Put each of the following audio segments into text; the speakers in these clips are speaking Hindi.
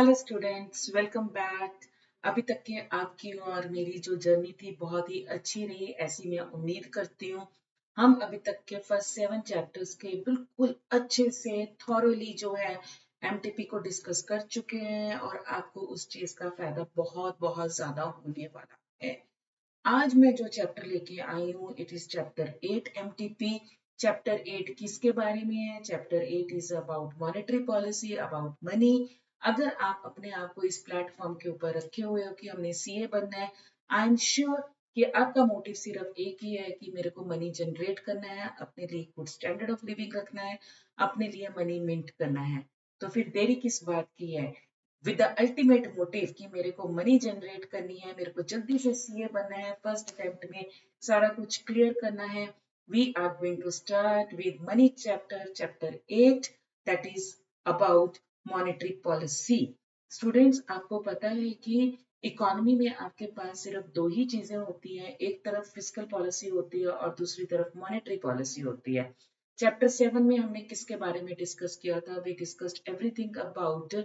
Hello students, welcome back. अभी तक के आपकी और मेरी जो जर्नी थी बहुत ही अच्छी रही, ऐसी मैं उम्मीद करती हूँ। हम अभी तक के फर्स्ट 7 चैप्टर्स के बिल्कुल अच्छे से थॉरोली जो है एमटीपी को डिस्कस कर चुके हैं और आपको उस चीज का फायदा बहुत बहुत ज्यादा होने वाला है। आज मैं जो चैप्टर लेके आई हूँ it is chapter 8 MTP. Chapter 8 किसके बारे में है? Chapter 8 is about monetary policy, about money. अगर आप अपने आप को इस प्लेटफॉर्म के ऊपर रखे हुए हो कि हमने सीए बनना है, आई एम श्योर कि आपका मोटिव सिर्फ एक ही है कि मेरे को मनी जनरेट करना है, अपने लिए गुड स्टैंडर्ड ऑफ लिविंग रखना है, अपने लिए मनी मिंट करना है। तो फिर देरी किस बात की है? विद द अल्टीमेट मोटिव कि मेरे को मनी जनरेट करनी है, मेरे को जल्दी से सीए बनना है, फर्स्ट अटेम्प्ट में सारा कुछ क्लियर करना है। We are going to start with money chapter 8 that is about monetary policy. Students, आपको पता है कि इकोनॉमी में आपके पास सिर्फ दो ही चीजें होती हैं, एक तरफ फिस्कल पॉलिसी होती है और दूसरी तरफ मॉनेटरी पॉलिसी होती है। चैप्टर 7 में हमने किसके बारे में डिस्कस किया था? We discussed everything about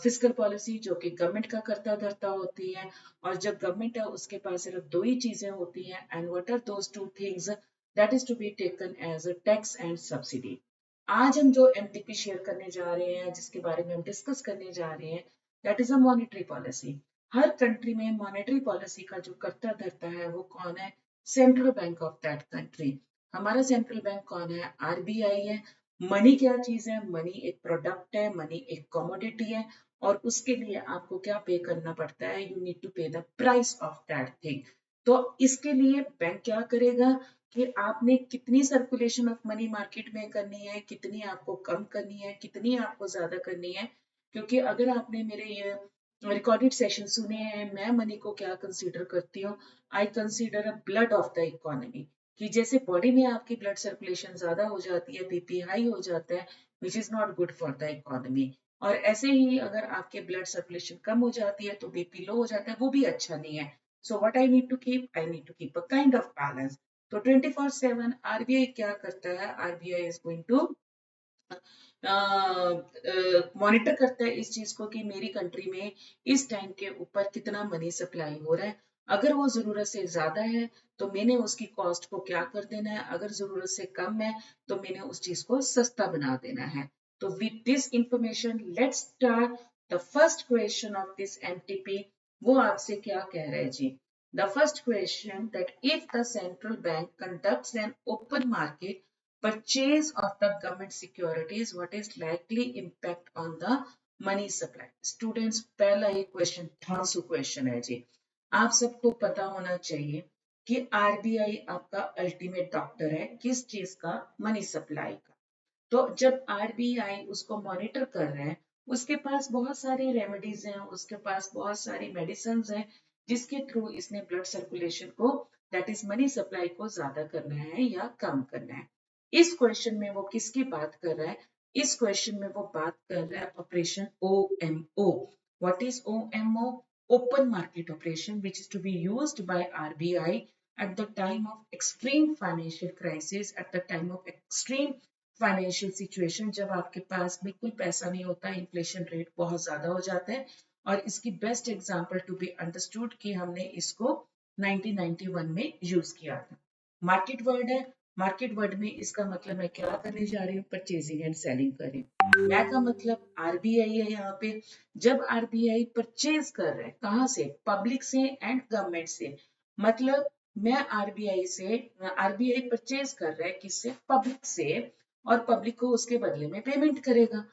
fiscal policy, जो कि गवर्नमेंट का करता धरता होती है। और जब गवर्नमेंट है उसके पास सिर्फ दो ही चीजें होती हैं, and what are those two things? That is to be taken as a tax and subsidy. आज हम जो एमटीपी शेयर करने जा रहे हैं, जिसके बारे में हम डिस्कस करने जा रहे हैं, that is a monetary policy. Her country में मॉनेटरी पॉलिसी का जो करता धरता है वो कौन है? Central bank of that country. हमारा सेंट्रल बैंक कौन है? आरबीआई है। मनी क्या चीज है? मनी एक प्रोडक्ट है, मनी एक कमोडिटी है, और उसके लिए आपको क्या पे करना पड़ता है? यू नीड टू पे the price of that thing. तो इसके लिए बैंक क्या करेगा कि आपने कितनी सर्कुलेशन ऑफ मनी मार्केट में करनी है, कितनी आपको कम करनी है, कितनी आपको ज्यादा करनी है। क्योंकि अगर आपने मेरे ये रिकॉर्डेड सेशन सुने हैं, मैं मनी को क्या कंसीडर करती हूँ? I consider a blood of the economy. कि जैसे बॉडी में आपकी ब्लड सर्कुलेशन ज्यादा हो जाती है, बीपी हाई हो जाता है, which is not good for the economy. और ऐसे ही अगर आपके ब्लड सर्कुलेशन कम हो जाती है तो बीपी लो हो जाता है, वो भी अच्छा नहीं है। So what I need to keep? I need to keep a kind of balance. तो 24/7 आरबीआई क्या करता है? RBI is going to monitor करता है इस चीज को कि मेरी कंट्री में इस टाइम के ऊपर कितना मनी सप्लाई हो रहा है। अगर वो जरूरत से ज्यादा है तो मैंने उसकी कॉस्ट को क्या कर देना है, अगर जरूरत से कम है तो मैंने उस चीज को सस्ता बना देना है। तो with this information let's start the first question of this MTP. वो आपसे क्या कह रहा है जी? The first question that if the central bank conducts an open market purchase of the government securities, what is likely impact on the money supply? Students, पहला ही क्वेश्चन धांसू क्वेश्चन है जी। आप सबको पता होना चाहिए कि आरबीआई आपका अल्टीमेट डॉक्टर है किस चीज का? मनी सप्लाई का। तो जब आरबीआई उसको मॉनिटर कर रहा है, उसके पास बहुत सारी रेमेडीज हैं, उसके पास बहुत सारी मेडिसिन हैं, जिसके थ्रू इसने ब्लड सर्कुलेशन को, दैट इज मनी सप्लाई को ज्यादा करना है या कम करना है। इस क्वेश्चन में वो किसकी बात कर रहा है? इस क्वेश्चन में वो बात कर रहा है operation OMO. What is OMO? Open market operation, which is to be used by RBI at the time of extreme financial crisis, at the time of extreme financial situation, जब आपके पास बिल्कुल पैसा नहीं होता, इन्फ्लेशन रेट बहुत ज्यादा हो जाता है। और इसकी best example to be understood कि हमने इसको 1991 में यूज किया था। मार्केट वर्ड है, मार्केट वर्ड में इसका मतलब मैं क्या करने जा रही हूँ? परचेजिंग एंड सेलिंग कर रही हूँ। मैं का मतलब आरबीआई है यहाँ पे। जब आरबीआई परचेज कर रहे हैं, कहाँ से? पब्लिक से एंड गवर्नमेंट से। मतलब मैं आरबीआई से, आरबीआई परचेज कर रहा है किससे? पब्लिक से। और पब्लिक को उसके बदले में पेमेंट करेगा।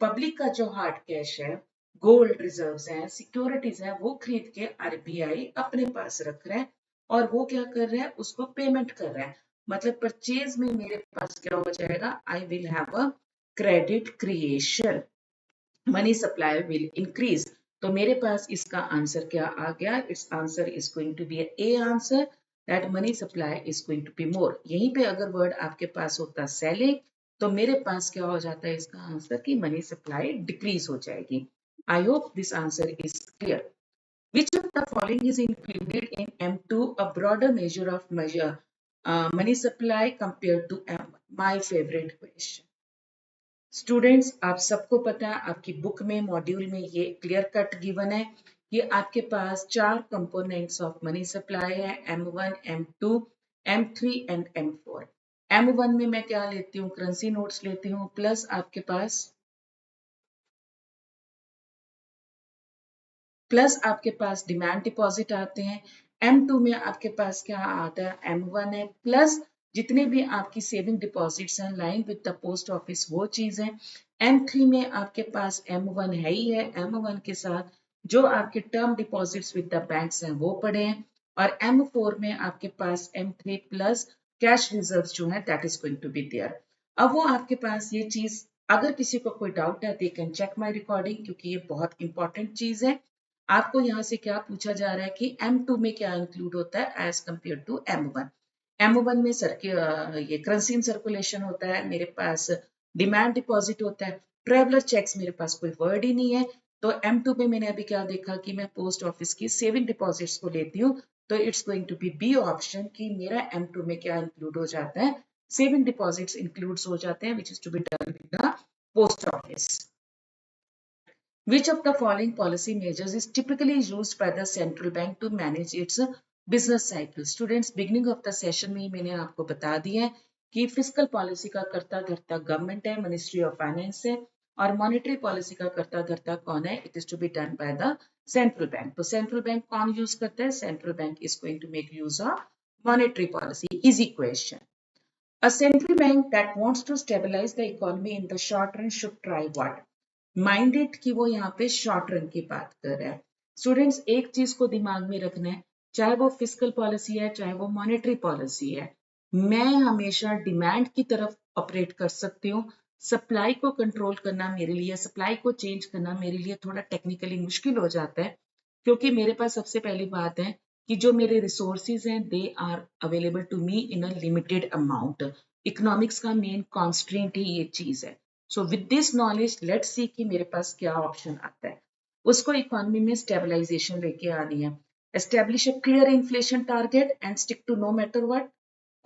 पब्लिक का जो हार्ड कैश है, गोल्ड रिजर्व्स हैं, सिक्योरिटीज हैं, वो खरीद के आरबीआई अपने पास रख रहा है और वो क्या कर रहा है? उसको पेमेंट कर रहा है। मतलब परचेज में मेरे पास क्या हो जाएगा? I will have a credit creation, money supply will increase. तो मेरे पास इसका आंसर क्या आ गया? It's answer is going to be a answer, that money supply is going to be more. यहीं पे अगर वर्ड आपके पास होता सेलिंग, तो मेरे पास क्या हो जाता है इसका आंसर कि मनी सप्लाई डिक्रीज हो जाएगी। I hope this answer is clear. Which of the following is included in M2, a broader measure of money supply compared to M? My favorite question. Students, आप सबको पता है, आपकी बुक में मॉड्यूल में ये क्लियर कट गिवन है कि आपके पास 4 कंपोनेंट्स ऑफ मनी सप्लाई है, M1, M2, M3 and M4। M1 में मैं क्या लेती हूँ, करेंसी नोट्स लेती हूँ, प्लस आपके पास डिमांड डिपॉजिट आते हैं। M2 में आपके पास क्या आता है, M1 है, प्लस जितने भी आपकी सेविंग डिपॉजिट्स हैं line with the post office वो चीज है। M3 में आपके पास M1 है ही है, M1 के साथ जो आपके term deposits with the banks हैं वो पड़े हैं, और M4 में आपके पास M3 प्लस कैश रिजर्व जो है that is going to be there. अब वो आपके पास ये चीज, अगर किसी को कोई डाउट है they can check my recording, क्योंकि ये बहुत इंपॉर्टेंट चीज है। आपको यहाँ से क्या पूछा जा रहा है कि M2 में क्या इंक्लूड होता है as compare to M1। M1 में ये करेंसी इन सर्कुलेशन होता है, मेरे पास डिमांड डिपॉजिट होता है, ट्रेवलर चेक्स मेरे पास कोई वर्ड ही नहीं है। तो M2 में मैंने अभी क्या देखा कि मैं पोस्ट ऑफिस की सेविंग डिपॉजिट्स को लेती हूँ, तो it's going to be B option कि मेरा M2 में क्या इंक्लूड हो जाता है, सेविंग डिपॉजिट्स इंक्लूड हो जाते हैं which is to be done in the post office. Which of the following policy measures is typically used by the central bank to manage its business cycle? Students, beginning of the session में ही मैंने आपको बता दिया है कि फिजिकल पॉलिसी का करता धरता गवर्नमेंट है, मिनिस्ट्री ऑफ फाइनेंस है, और मॉनेटरी पॉलिसी का करता धरता कौन है, it is to be done by the central bank. तो सेंट्रल बैंक कौन यूज करता है, central bank is going to make use of monetary policy. Easy question. A central bank that wants to stabilize the economy in the short run should try what? Minded कि वो यहाँ पे शॉर्ट रन की बात कर रहा है। स्टूडेंट्स, एक चीज को दिमाग में रखना है, चाहे वो फिजिकल पॉलिसी है चाहे वो मॉनेटरी पॉलिसी है, मैं हमेशा डिमांड की तरफ ऑपरेट कर सकती हूँ। सप्लाई को कंट्रोल करना मेरे लिए, सप्लाई को चेंज करना मेरे लिए थोड़ा टेक्निकली मुश्किल हो जाता है, क्योंकि मेरे पास सबसे पहली बात है कि जो मेरे रिसोर्सेज हैं they are available to me in a limited amount. Economics का मेन कॉन्स्ट्रेंट ही ये चीज है। So with this knowledge let's see कि मेरे पास क्या ऑप्शन आता है। उसको इकोनॉमी में स्टेबलाइजेशन लेके आनी है। Establish a clear inflation target and stick to no matter what.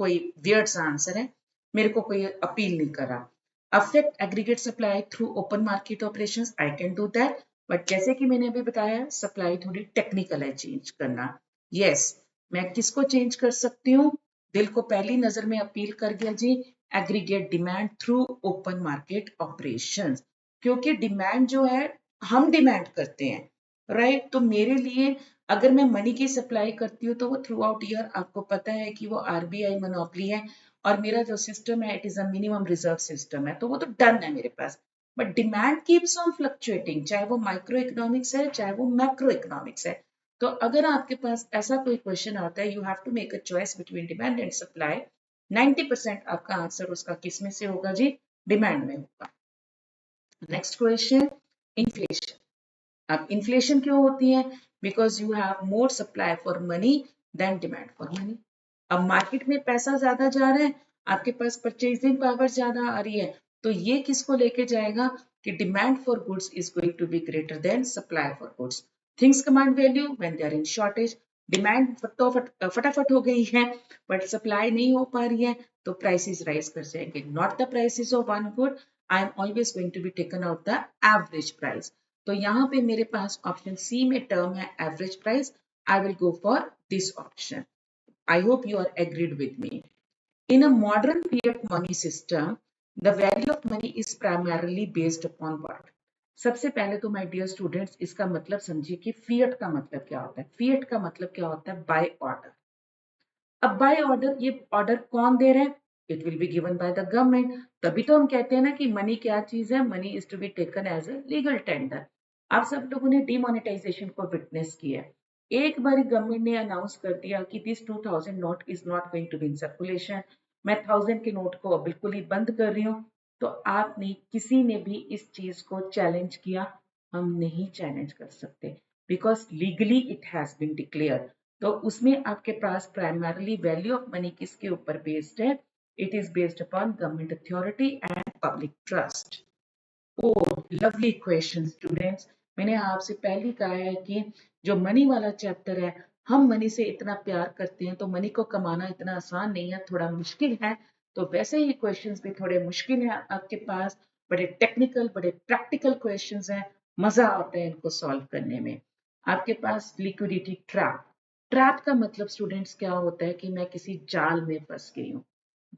कोई वियर्ड सा आंसर है, मेरे को कोई अपील नहीं कर रहा। Affect aggregate supply through open market operations, I can do that, but जैसे कि मैंने अभी बताया सप्लाई थोड़ी टेक्निकल है चेंज करना। यस, मैं किसको चेंज कर सकती हूँ, दिल को पहली नजर में अपील कर गया जी, aggregate demand through open market operations. क्योंकि डिमांड जो है हम डिमांड करते हैं, राइट? तो मेरे लिए अगर मैं मनी की सप्लाई करती हूँ तो वो थ्रू आउट ईयर, आपको पता है कि वो आरबीआई मोनोपली है, और मेरा जो सिस्टम है it is a minimum reserve system है, तो वो तो डन है मेरे पास। But demand keeps on fluctuating, चाहे वो माइक्रो इकोनॉमिक्स है चाहे वो मैक्रो इकोनॉमिक्स है। तो अगर आपके पास ऐसा कोई क्वेश्चन आता है, you have to make a choice between demand and supply, 90% आपका आंसर उसका किस में से होगा जी, डिमांड में होगा। Next question, inflation. अब इन्फ्लेशन क्यों होती है, because you have more supply for money than demand for money. अब मार्केट में पैसा ज्यादा जा रहा है, आपके पास परचेजिंग पावर ज्यादा आ रही है, तो ये किसको लेके जाएगा कि demand for goods is going to be greater than supply for goods. Things command value when they are in shortage. Demand तो फटाफट हो गई है, बट सप्लाई नहीं हो पा रही है, तो प्राइसेस राइज कर जाएंगे। Not the prices of one good, I am always going to be taken out the average price. तो यहाँ पे मेरे पास ऑप्शन सी में टर्म है average price, I will go for this option. I hope you are agreed with me. In a modern fiat money system, the value of money is primarily based upon what? सबसे पहले तो माय डियर स्टूडेंट्स इसका मतलब समझिए कि फिएट का मतलब क्या होता है। फिएट का मतलब क्या होता है, बाय ऑर्डर। अब बाय ऑर्डर, ये ऑर्डर कौन दे रहे हैं, it will be given by the government. तभी तो हम कहते हैं ना कि मनी क्या चीज है, money is to be taken as a legal tender. आप सब लोगों ने डिमोनेटाइजेशन को विटनेस किया है। एक बार गवर्नमेंट ने अनाउंस कर दिया कि this 2000 note is not going to be in circulation, मैं 1000 के नोट को बिल्कुल ही बंद कर रही हूँ, तो आपने किसी ने भी इस चीज को चैलेंज किया, हम नहीं चैलेंज कर सकते, because legally it has been declare. तो उसमें आपके पास प्राइमरली वैल्यू ऑफ मनी किसके ऊपर बेस्ड है, it is based upon government authority and public trust. Oh lovely question students, मैंने आपसे पहले कहा है कि जो मनी वाला चैप्टर है, हम मनी से इतना प्यार करते हैं तो मनी को कमाना इतना आसान नहीं है, थोड़ा मुश्किल है। तो वैसे ही क्वेश्चंस भी थोड़े मुश्किल है आपके पास, बड़े टेक्निकल, बड़े प्रैक्टिकल क्वेश्चंस हैं, मजा आता है इनको सॉल्व करने में। आपके पास लिक्विडिटी ट्रैप। ट्रैप का मतलब स्टूडेंट्स क्या होता है कि मैं किसी जाल में फंस गई हूँ।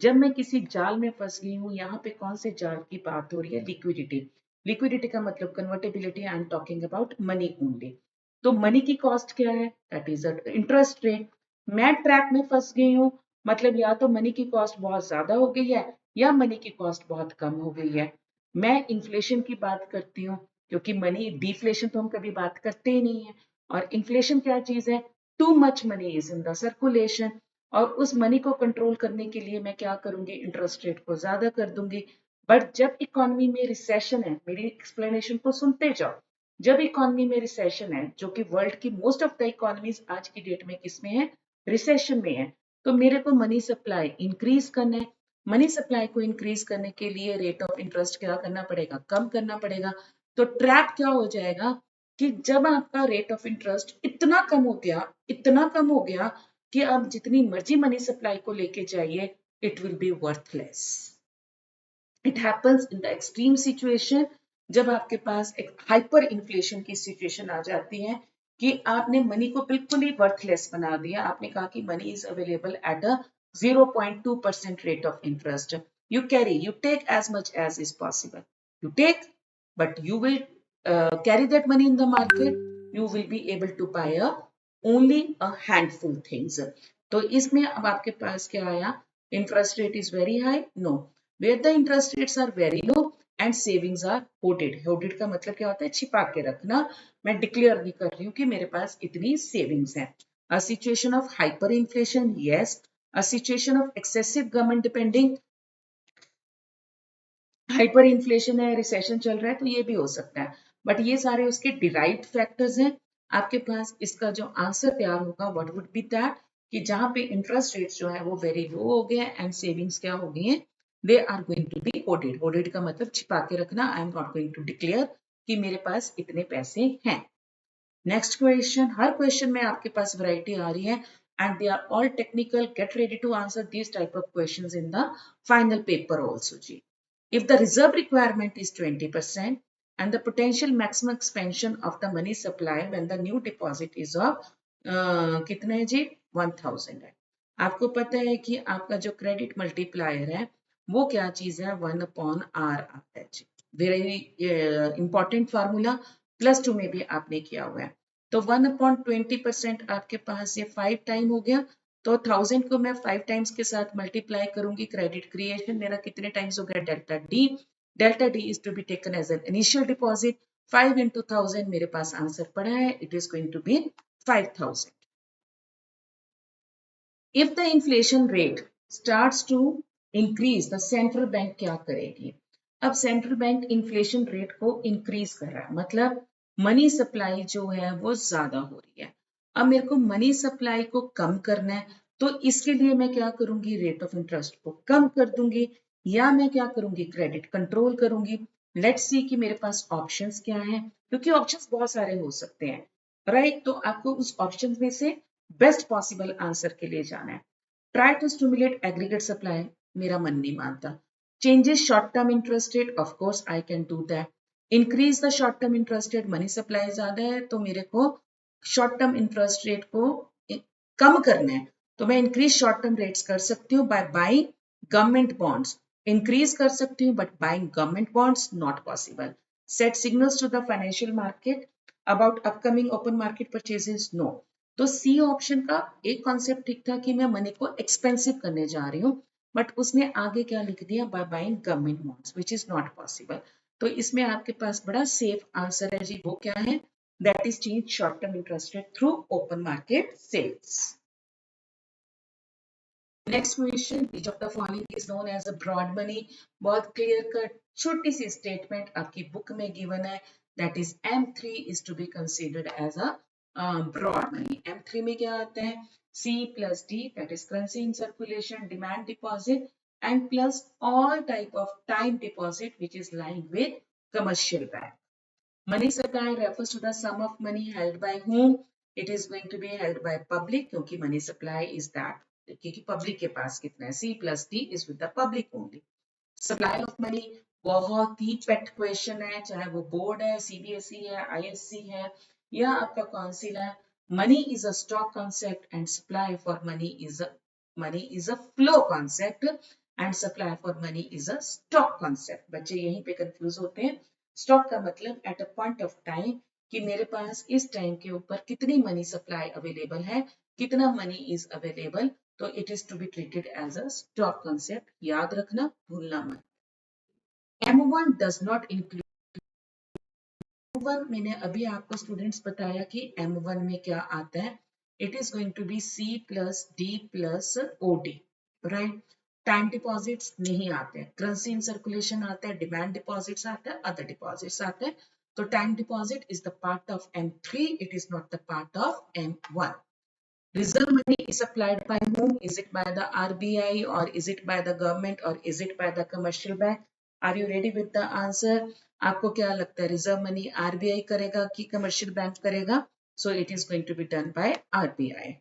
जब मैं किसी जाल में फंस गई हूँ, यहाँ पे कौन से जाल की बात हो रही है? लिक्विडिटी। लिक्विडिटी का मतलब convertibility, I am talking about money only. तो मनी की कॉस्ट क्या है? That is interest rate. मैं ट्रैप में फंस गई हूँ, मतलब या तो मनी की कॉस्ट बहुत ज्यादा हो गई है या मनी की कॉस्ट बहुत कम हो गई है। मैं इन्फ्लेशन की बात करती हूँ, क्योंकि मनी डिफ्लेशन तो हम कभी बात करते ही नहीं है। और इन्फ्लेशन क्या चीज है? Too much money is in the circulation. और उस मनी को कंट्रोल करने के लिए मैं क्या करूंगी? इंटरेस्ट रेट को ज्यादा कर दूंगी। बट जब इकोनॉमी में रिसेशन है, मेरी एक्सप्लेनेशन को सुनते जाओ, जब इकोनॉमी में रिसेशन है, जो कि वर्ल्ड की मोस्ट ऑफ द इकोनॉमीज आज की डेट में किसमें है? रिसेशन में है। तो मेरे को मनी सप्लाई इंक्रीज करना है। मनी सप्लाई को इंक्रीज करने के लिए रेट ऑफ इंटरेस्ट क्या करना पड़ेगा? कम करना पड़ेगा। तो ट्रैप क्या हो जाएगा कि जब आपका रेट ऑफ इंटरेस्ट इतना कम हो गया कि आप जितनी मर्जी मनी सप्लाई को लेके जाइए, it will B worthless. It happens in the extreme situation, जब आपके पास एक हाइपर इन्फ्लेशन की सिचुएशन आ जाती है कि आपने मनी को बिल्कुल ही वर्थलेस बना दिया। आपने कहा कि money is available at a 0.2% rate of interest. You carry, you take as much as is possible, you take, but you will carry that money in the market, you will be able to buy only a handful things. तो इसमें अब आपके पास क्या आया? Interest rate is very high? No, where the interest rates are very low and savings are hoarded. Hoarded का मतलब क्या होता है? छिपा के रखना। मैं डिक्लेयर नहीं कर रही हूँ कि मेरे पास इतनी सेविंग्स है। A situation of hyperinflation, yes. A situation of excessive government depending, hyper inflation है, रिसेशन चल रहा है, तो ये भी हो सकता है। बट ये सारे उसके डिराइव्ड फैक्टर्स हैं। आपके पास इसका जो आंसर तैयार होगा, व्हाट वुड बी दैट, कि जहां पे इंटरेस्ट रेट्स जो है वो वेरी लो हो गए एंड सेविंग्स क्या हो गई हैं? They are going to be hoarded. Hoarded का मतलब छिपा के रखना। I am not going to declare कि मेरे पास इतने पैसे हैं। Next question. हर क्वेश्चन में आपके पास वैरायटी आ रही है and they are all technical. Get ready to answer this type of questions in the final paper also जी। If the reserve requirement is 20% and the potential maximum expansion of the money supply when the new deposit is of कितना है जी? 1000 है। आपको पता है कि आपका जो क्रेडिट मल्टीप्लायर है वो क्या चीज है? 1/r आता है जी। वेरी इंपॉर्टेंट फार्मूला, +2 में भी आपने किया हुआ है। तो 1/20% आपके पास ये 5 टाइम हो गया। तो 1000 को मैं 5 टाइम्स के साथ मल्टीप्लाई करूंगी। क्रेडिट क्रिएशन मेरा कितने टाइम्स हो गया? Delta D. Delta D is to be taken as an initial deposit. 5 into 1000 मेरे पास आंसर पड़ा है, it is going to be 5000। If the inflation rate starts to increase, the central bank क्या करेगी? अब सेंट्रल बैंक इन्फ्लेशन रेट को इंक्रीज कर रहा है, मतलब मनी सप्लाई जो है वो ज्यादा हो रही है। अब मेरे को मनी सप्लाई को कम करना है, तो इसके लिए मैं क्या करूंगी? रेट ऑफ इंटरेस्ट को कम कर दूंगी, या मैं क्या करूंगी? क्रेडिट कंट्रोल करूंगी। लेट्स सी कि मेरे पास ऑप्शंस क्या हैं, क्योंकि ऑप्शंस बहुत सारे हो सकते हैं, राइट? तो आपको उस ऑप्शन में से बेस्ट पॉसिबल आंसर के लिए जाना है। Try to stimulate aggregate supply, मेरा मन नहीं मानता। Changes short term interest rate, of course I can do that. Increase the short term interest rate, money supply ज्यादा है तो मेरे को शॉर्ट टर्म इंटरेस्ट रेट को कम करना है, तो मैं इंक्रीज शॉर्ट टर्म रेट्स कर सकती हूँ by buying government bonds. Increase कर सकती हूँ but buying government bonds not possible. Set signals to the financial market about upcoming open market purchases, no. तो सी ऑप्शन का एक कॉन्सेप्ट ठीक था कि मैं मनी को एक्सपेंसिव करने जा रही हूँ, बट उसने आगे क्या लिख दिया? Bye buying government bonds, which is not possible. तो इसमें आपके पास बड़ा सेफ आंसर है जी, वो क्या है? That is change short term interest rate through open market sales. Next question, which of the following is known as a broad money? बहुत क्लियर कट छोटी सी स्टेटमेंट आपकी बुक में गिवन है, that is M3 is to be considered as a broad money. M3 में क्या आता है? C plus D, that is currency in circulation, demand deposit, and plus all type of time deposit which is lying with commercial bank. Money supply refers to the sum of money held by whom? It is going to be held by public, क्योंकि money supply is that, क्योंकि public के पास कितना है? C plus D is with the public only. Supply of money, बहुत ही पेट क्वेश्चन है, चाहे वो बोर्ड है, सीबीएसई है, आईएससी है या आपका काउंसिल है। Money is a stock concept and supply for money is a flow concept and supply for money is a stock concept. बच्चे यहीं पे कंफ्यूज होते हैं। स्टॉक का मतलब at a point of time कि मेरे पास इस टाइम के ऊपर कितनी मनी सप्लाई अवेलेबल है, कितना मनी इज अवेलेबल, तो it is to be treated as a stock concept. याद रखना, भूलना मत। M1 does not include M1। मैंने अभी आपको स्टूडेंट्स बताया कि M1 में क्या आता है। It is going to be C plus D plus OD, right. Time deposits नहीं आते हैं, करेंसी इन सर्कुलेशन आता है, डिमांड डिपॉजिट्स आता है, अदर डिपॉजिट्स आते हैं। तो time deposit is the part of M3, it is not the part of M1। Reserve money is applied by whom? Is it by the RBI or is it by the government or is it by the commercial bank? Are you ready with the answer? आपको क्या लगता है, रिजर्व मनी आरबीआई करेगा कि कमर्शियल बैंक करेगा? So it is going to be done by RBI.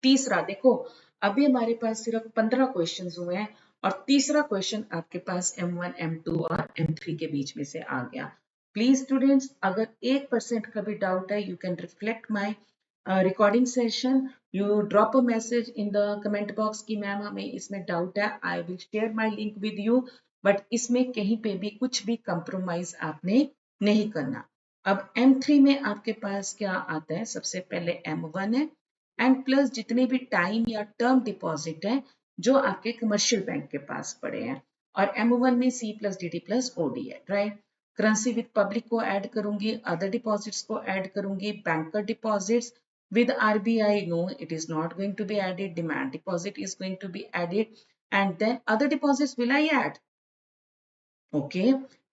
तीसरा देखो, अभी हमारे पास सिर्फ 15 क्वेश्चन हुए हैं और तीसरा क्वेश्चन आपके पास M1, M2 और M3 के बीच में से आ गया। प्लीज स्टूडेंट्स, अगर 1% का भी डाउट है, you can reflect my recording session, you drop a message in the comment box कि मैम हमें इसमें डाउट है, I will share my link with you. But इसमें कहीं पे भी कुछ भी कंप्रोमाइज आपने नहीं करना। अब M3 में आपके पास क्या आता है, सबसे पहले M1 है एंड प्लस जितने भी टाइम या टर्म डिपॉजिट है जो आपके कमर्शियल बैंक के पास पड़े हैं, और M1 में C plus D D plus OD है, राइट। करेंसी विद पब्लिक को ऐड करूंगी, अदर डिपॉजिट्स को ऐड करूंगी, banker deposits with RBI, no, it is not going to be added. Demand deposit is going to be added, and then other deposits will I add? Okay,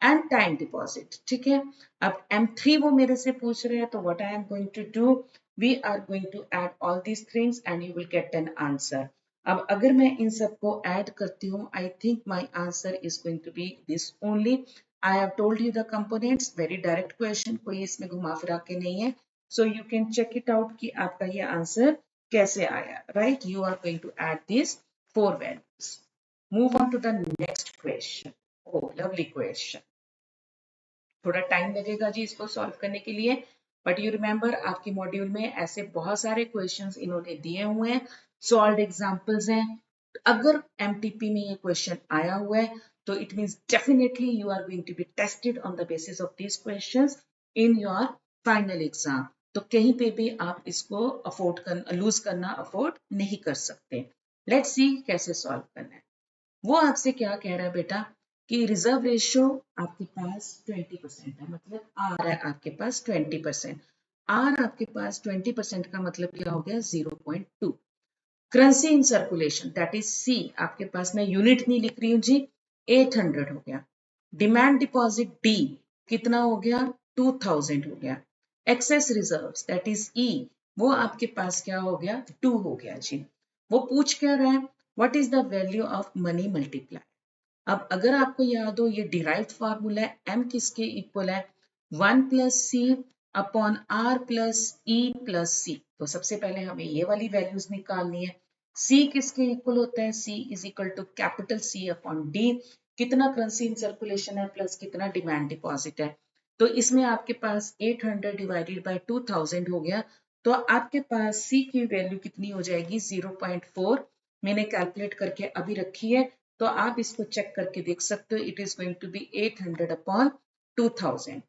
and time deposit, ठीक है। अब M3 वो मेरे से पूछ रहे हैं, तो what I am going to do, we are going to add all these things and you will get an answer. अब अगर मैं इन सबको ऐड करती हूँ, I think my answer is going to be this only. I have told you the components, very direct question, कोई इसमें घुमा फिरा के नहीं है। So you can check it out कि आपका ये आंसर कैसे आया, right. You are going to add this 4 values. Move on to the next question. Oh, lovely question. थोड़ा टाइम लगेगा जी इसको सॉल्व करने के लिए, बट यू रिमेंबर आपके मॉड्यूल में ऐसे बहुत सारे क्वेश्चंस इन्होंने दिए हुए हैं, सॉल्व एग्जांपल्स हैं। अगर एमटीपी में ये क्वेश्चन आया हुआ है तो it means definitely you are going to be tested on the basis of this questions in your final exam. तो कहीं पे भी आप इसको लूज करना अफोर्ड नहीं कर सकते। लेट्स सी कैसे सॉल्व करना है। वो आपसे क्या कह रहा है बेटा कि रिजर्व रेशियो आपके पास 20% है, मतलब आर है आपके पास 20%। आर आपके पास 20% का मतलब क्या हो गया, 0.2। Currency in circulation that is C, आपके पास मैं यूनिट नहीं लिख रही हूँ जी, 800 हो गया। डिमांड डिपॉजिट डी कितना हो गया, 2000 हो गया। एक्सेस रिजर्व दैट इज ई, वो आपके पास क्या हो गया, 2 हो गया जी। वो पूछ क्या रहा है, what is the value of money multiply. अब अगर आपको याद हो, ये डिराइव्ड फार्मूला है, एम किसके इक्वल है, 1 plus C upon R plus E plus C. तो सबसे पहले हमें ये वाली वैल्यूज निकालनी है। सी किसके इक्वल होता है, C is equal to capital C upon D, कितना करेंसी इन सर्कुलेशन है प्लस कितना डिमांड डिपॉजिट है। तो इसमें आपके पास 800 डिवाइडेड बाय 2000 हो गया, तो आपके पास सी की वैल्यू कितनी हो जाएगी, 0.4। मैंने कैलकुलेट करके अभी रखी है, तो आप इसको चेक करके देख सकते हो। It is going to be 800 upon 2000।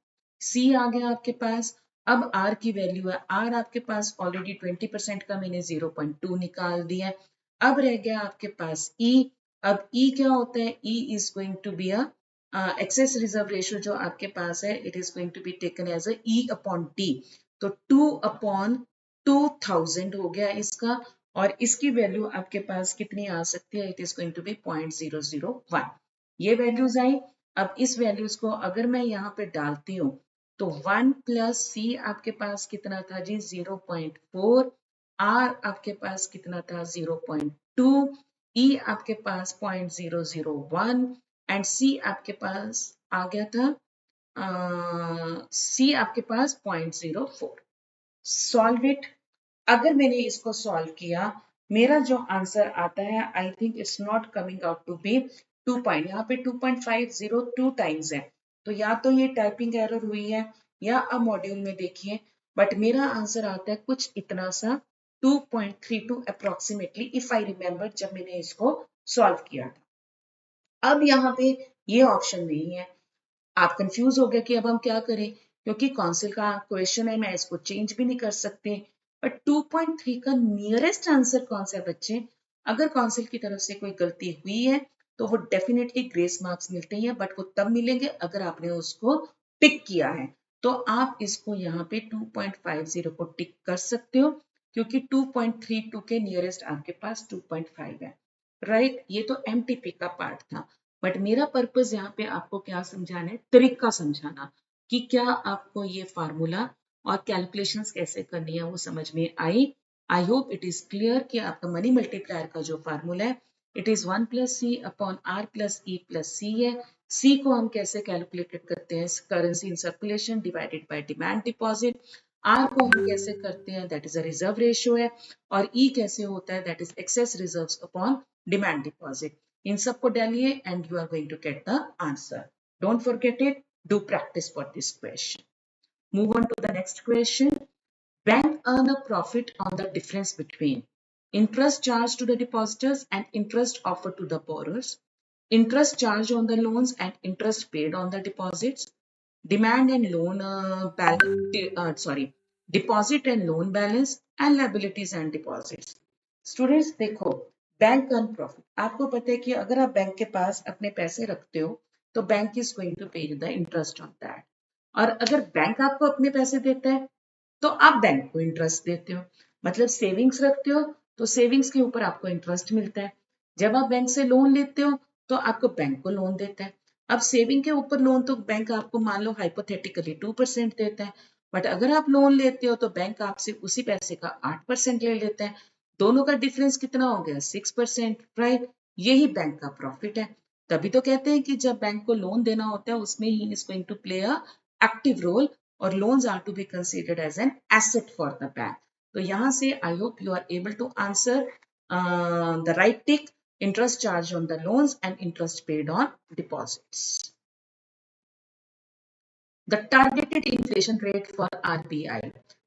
C आ गया आपके पास। अब आर की वैल्यू है, आर आपके पास ऑलरेडी 20% का मैंने 0.2 निकाल दिया है। अब रह गया आपके पास ई। अब ई क्या होता है, E is going to be a excess reserve ratio जो आपके पास है, it is going to be taken as a E upon D. तो 2 अपॉन 2000 हो गया इसका, और इसकी वैल्यू आपके पास कितनी आ सकती है, it is going to be 0.001। ये वैल्यूज आई। अब इस वैल्यूज को अगर मैं यहाँ पे डालती हूँ, तो 1 प्लस सी आपके पास कितना था जी, 0.4। आर आपके पास कितना था, 0.2। ई आपके पास 0.001 एंड सी आपके पास आ गया था, सी आपके पास 0.04। Solve it. अगर मैंने इसको सॉल्व किया, मेरा जो आंसर आता है, I think it's not coming out to be 2 point, यहाँ पे 2.502 टाइम्स है, तो या तो ये टाइपिंग एरर हुई है या अब मॉड्यूल में देखिए, बट मेरा आंसर आता है कुछ इतना सा 2.32 अप्रोक्सीमेटली, इफ आई रिमेम्बर, जब मैंने इसको सॉल्व किया था। अब यहाँ पे ये ऑप्शन नहीं है, आप कंफ्यूज हो गए कि अब हम क्या करें, क्योंकि कौंसिल का क्वेश्चन है, मैं इसको चेंज भी नहीं कर सकते। बट 2.3 का नियरेस्ट आंसर कौन सा है बच्चे? अगर कौंसिल की तरफ से कोई गलती हुई है तो वो डेफिनेटली ग्रेस मार्क्स मिलते हैं, बट वो तब मिलेंगे अगर आपने उसको टिक किया है। तो आप इसको यहाँ पे 2.50 को टिक कर सकते हो, क्योंकि 2.32 के नियरेस्ट आपके पास 2.5 है, राइट? ये तो एमटीपी का पार्ट था, बट मेरा पर्पस यहाँ पे आपको क्या समझाना है, तरीका समझाना, कि क्या आपको ये फार्मूला और कैलकुलेशंस कैसे करनी है वो समझ में आई। I hope it is clear कि आपका मनी मल्टीप्लायर का जो फार्मूला है, it is 1 plus C upon R plus E plus C है। सी को हम कैसे कैलकुलेटेड करते हैं, currency in circulation divided by demand deposit. R को हम कैसे करते हैं, that is a reserve ratio है। और ई कैसे होता है, that is excess reserves upon demand deposit. इन सबको डालिए and you are going to get the answer. Don't forget it, do practice for this question. Move on to the next question. Bank earn a profit on the difference between interest charged to the depositors and interest offered to the borrowers, interest charged on the loans and interest paid on the deposits, demand and loan deposit and loan balance, and liabilities and deposits. Students देखो, बैंक अर्न प्रॉफिट, आपको पता है कि अगर आप बैंक के पास अपने पैसे रखते हो तो बैंक इज गोइंग टू पे द इंटरेस्ट ऑन दैट, और अगर बैंक आपको अपने पैसे देता है तो आप बैंक को इंटरेस्ट देते हो। मतलब सेविंग्स रखते हो तो सेविंग्स के ऊपर आपको इंटरेस्ट मिलता है। जब आप बैंक से लोन लेते हो तो आपको बैंक को लोन देता है। अब सेविंग के ऊपर लोन तो बैंक आपको मान लो हाइपोथेटिकली 2% देता है, बट अगर आप लोन लेते हो तो बैंक आपसे उसी पैसे का 8% ले लेता है। दोनों का डिफरेंस कितना हो गया, 6%, राइट? यही बैंक का प्रॉफिट है। तभी तो कहते हैं कि जब बैंक को लोन देना होता है उसमें ही is going to play a active role, और loans are to be considered as an asset for the bank. तो यहाँ से I hope you are able to answer the right tick, interest charged on the loans and interest paid on deposits. The targeted inflation rate for RBI.